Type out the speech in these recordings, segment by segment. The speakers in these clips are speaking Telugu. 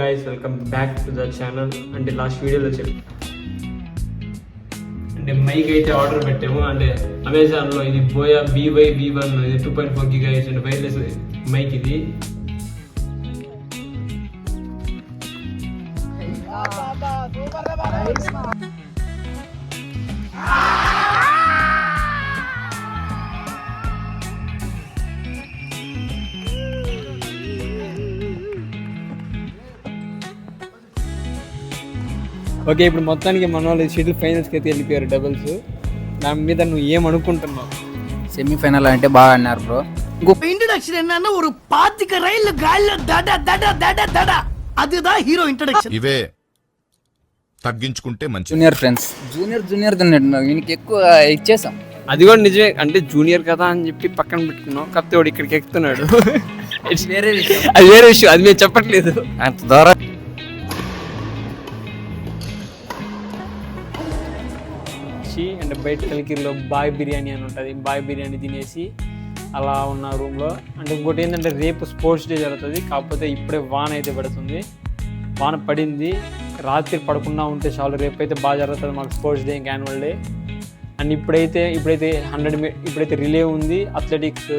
guys, welcome back to the channel. అంటే లాస్ట్ వీడియోలో అంటే మైక్ అయితే ఆర్డర్ పెట్టాము. అంటే అమెజాన్లో ఇది బోయా BY-V1 ఇది 2.4 GHz అంటే వైర్లెస్ మైక్ ఇది. ఓకే, ఇప్పుడు మొత్తానికి మన వాళ్ళు షటిల్ ఫైనల్స్కి అయితే వెళ్ళిపోయారు డబుల్స్. దాని మీద నువ్వు ఏమనుకుంటున్నావు? సెమీఫైనల్ అంటే బాగా అన్నారు బ్రో. ఇంట్రడక్షన్ ఏంటన్నా ஒரு 25 రైళ్లు గాల్లో దడ దడ దడ దడ అదిదా హీరో ఇంట్రడక్షన్. ఇవే తగ్గించుకుంటే మంచి. జూనియర్ తిన్నట్టున్నారు, ఈయనకి ఎక్కువ ఇచ్చేసాం. అది కూడా నిజమే, అంటే జూనియర్ కదా అని చెప్పి పక్కన పెట్టుకున్నాం. కాకపోతే వాడు ఇక్కడికి ఎక్కుతున్నాడు. వేరే విషయం, అది వేరే విషయం, అది మేము చెప్పట్లేదు. అంత ద్వారా అంటే బయట కలికిరిలో బాయ్ బిర్యానీ అని ఉంటుంది. బాయ్ బిర్యానీ తినేసి అలా ఉన్న రూమ్లో. అంటే ఇంకోటి ఏంటంటే రేపు స్పోర్ట్స్ డే జరుగుతుంది. కాకపోతే ఇప్పుడే వాన అయితే పడుతుంది. వాన పడింది, రాత్రి పడకుండా ఉంటే చాలు. రేపు అయితే బాగా జరుగుతుంది మాకు స్పోర్ట్స్ డే, ఇంకా యాన్యువల్ డే. అండ్ ఇప్పుడైతే 100 ఇప్పుడైతే రిలే ఉంది, అథ్లెటిక్స్.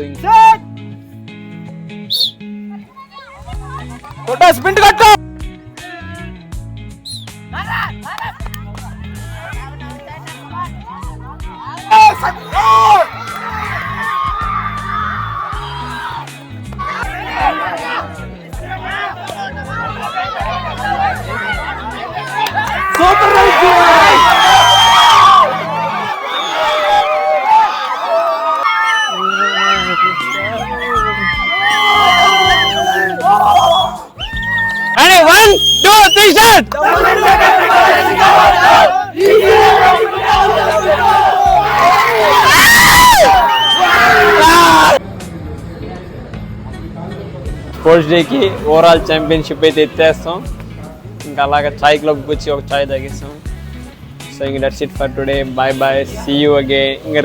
Ready, 1, 2, 3, start! స్పోర్ట్స్ డేకి ఓవరాల్ ఛాంపియన్షిప్ అయితే ఎత్తేస్తాం. ఇంకా అలాగే చాయ్ క్లబ్కి వచ్చి ఒక చాయ్ తాగేస్తాం. సో ఇంక that's it for today. Bye bye, see you again. ఇంకా